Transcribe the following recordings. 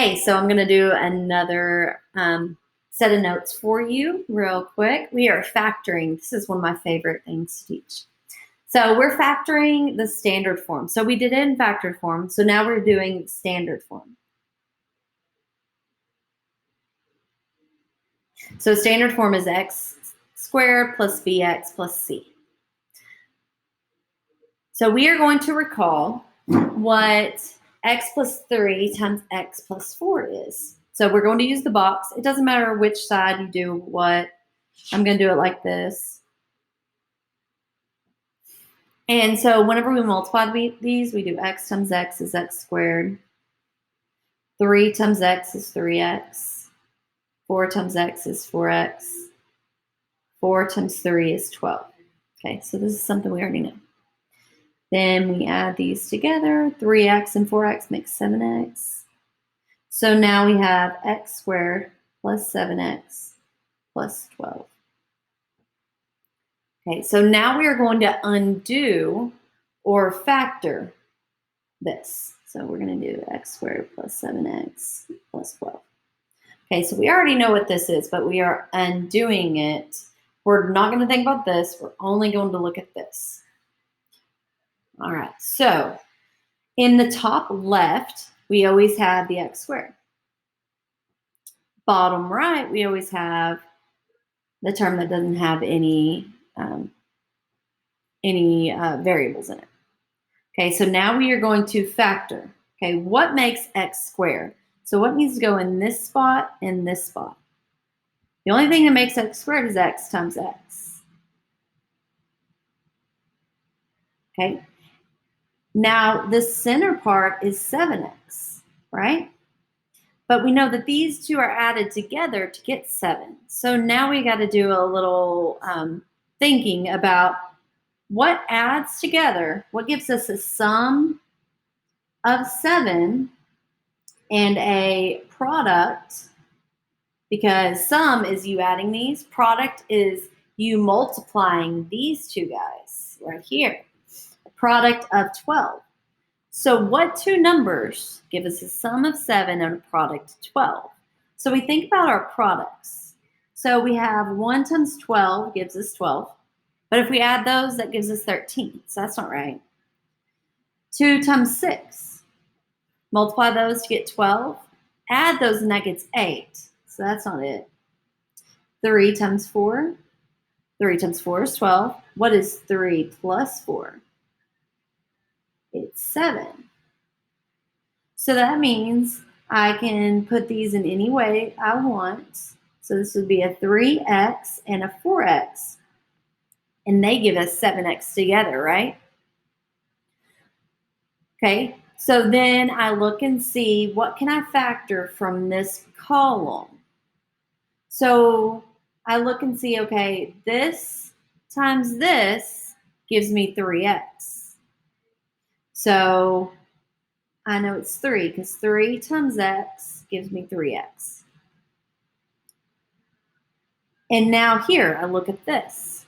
Okay, so I'm going to do another set of notes for you real quick. We are factoring. This is one of my favorite things to teach. So we're factoring the standard form. So we did it in factored form. So now we're doing standard form. So standard form is x squared plus bx plus c. So we are going to recall what x plus 3 times x plus 4 is. So we're going to use the box. It doesn't matter which side you do what. I'm going to do it like this. And so whenever we multiply these, we do x times x is x squared. 3 times x is 3x. 4 times x is 4x. 4 times 3 is 12. Okay, so this is something we already know. Then we add these together. 3x and 4x make 7x. So now we have x squared plus 7x plus 12. Okay, so now we are going to undo or factor this. So we're going to do x squared plus 7x plus 12. Okay, so we already know what this is, but we are undoing it. We're not going to think about this. We're only going to look at this. All right, so in the top left, we always have the x squared. Bottom right, we always have the term that doesn't have any variables in it. Okay, so now we are going to factor. Okay, what makes x squared? So what needs to go in this spot and this spot? The only thing that makes x squared is x times x. Okay, now the center part is 7x, right? But we know that these two are added together to get 7. So now we got to do a little thinking about what adds together, what gives us a sum of 7 and a product, because sum is you adding these, product is you multiplying these two guys right here, a product of 12. So what two numbers give us a sum of 7 and a product of 12? So we think about our products. So we have 1 times 12 gives us 12. But if we add those, that gives us 13. So that's not right. 2 times 6. Multiply those to get 12. Add those and that gets 8. So that's not it. 3 times 4. 3 times 4 is 12. What is 3 plus 4? It's 7. So that means I can put these in any way I want. So this would be a 3x and a 4x. And they give us 7x together, right? Okay, so then I look and see what can I factor from this column. So I look and see, okay, this times this gives me 3x. So I know it's 3 because 3 times x gives me 3x. And now here, I look at this.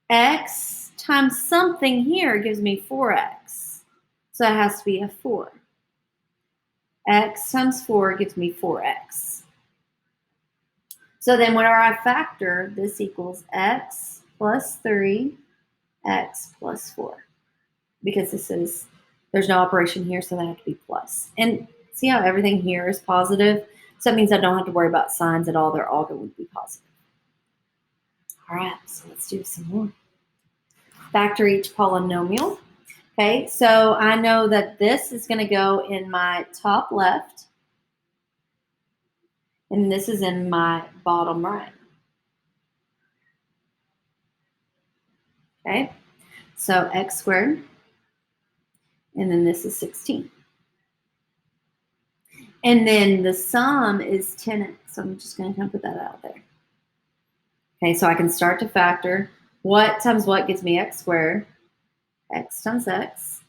X times something here gives me 4x. So it has to be a 4. X times 4 gives me 4x. So then whenever I factor, this equals x plus 3, x plus 4. Because there's no operation here, so that has to be plus. And see how everything here is positive? So that means I don't have to worry about signs at all. They're all going to be positive. All right, so let's do some more. Factor each polynomial. Okay, so I know that this is going to go in my top left, and this is in my bottom right. Okay, so x squared, and then this is 16. And then the sum is 10x, so I'm just going to kind of put that out there. Okay, so I can start to factor. What times what gives me x squared? X times x.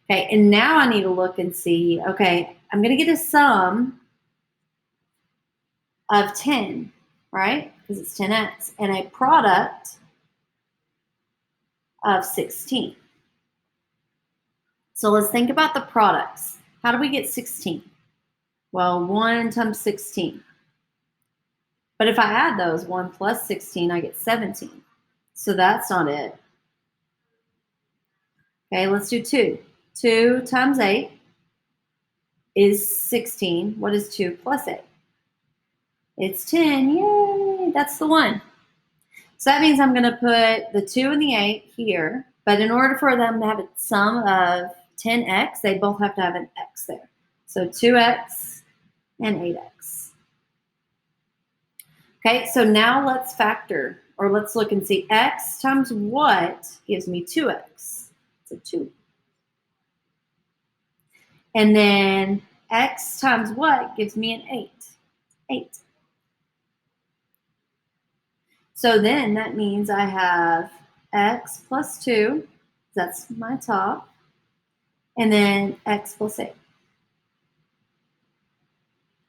Okay, and now I need to look and see, okay, I'm going to get a sum of 10, right? Because it's 10x, and a product of 16. So let's think about the products. How do we get 16? Well, 1 times 16. But if I add those, 1 plus 16, I get 17. So that's not it. Okay, let's do 2. 2 times 8 is 16. What is 2 plus 8? It's 10. Yay! That's the one. So that means I'm going to put the 2 and the 8 here. But in order for them to have a sum of 10x, they both have to have an x there. So 2x and 8x. Okay, so now let's factor, or let's look and see. X times what gives me 2x? It's a 2. And then x times what gives me an 8? 8. So then that means I have x plus 2, that's my top, and then x plus 8.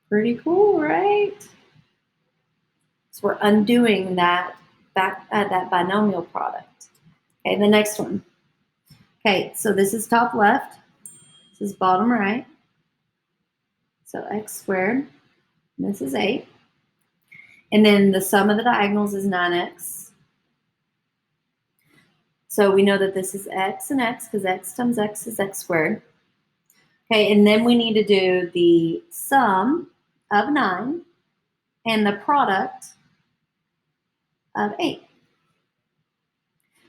Pretty cool, right? So we're undoing that that binomial product. Okay, the next one. Okay, so this is top left. This is bottom right. So x squared. And this is 8. And then the sum of the diagonals is 9x. So we know that this is x and x, because x times x is x squared. Okay, and then we need to do the sum of 9 and the product of 8.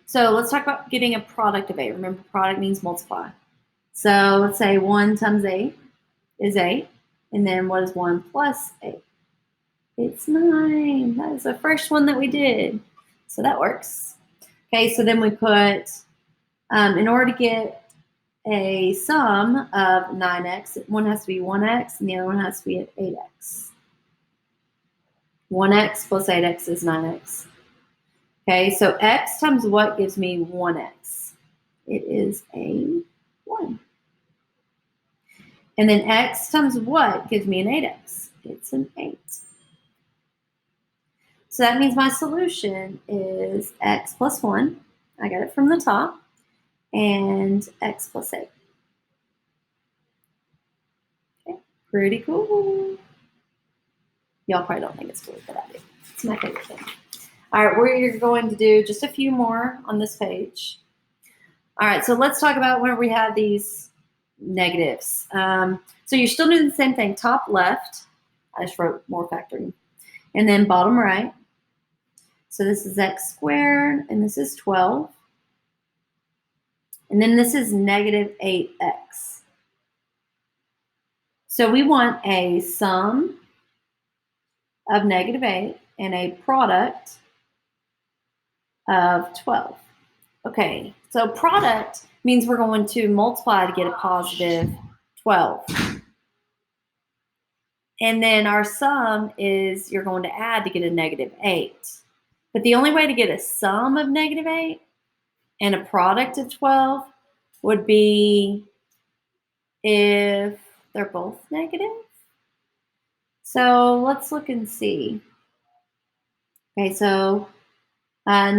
So let's talk about getting a product of 8. Remember, product means multiply. So let's say 1 times 8 is 8. And then what is 1 plus 8? It's 9. That is the first one that we did. So that works. Okay, so then we put, in order to get a sum of 9x, one has to be 1x and the other one has to be 8x. 1x plus 8x is 9x. Okay, so x times what gives me 1x? It is a 1. And then x times what gives me an 8x? It's an 8. So that means my solution is x plus 1. I got it from the top. And x plus 8. Okay, pretty cool. Y'all probably don't think it's cool, but I do. It's my favorite thing. All right, we're going to do just a few more on this page. All right, so let's talk about where we have these negatives. So you're still doing the same thing. Top left, I just wrote more factoring. And then bottom right. So this is x squared, and this is 12. And then this is negative 8x. So we want a sum of negative 8 and a product of 12. Okay, so product means we're going to multiply to get a positive 12. And then our sum is you're going to add to get a negative 8. But the only way to get a sum of negative 8 and a product of 12 would be if they're both negative. So let's look and see. Okay, so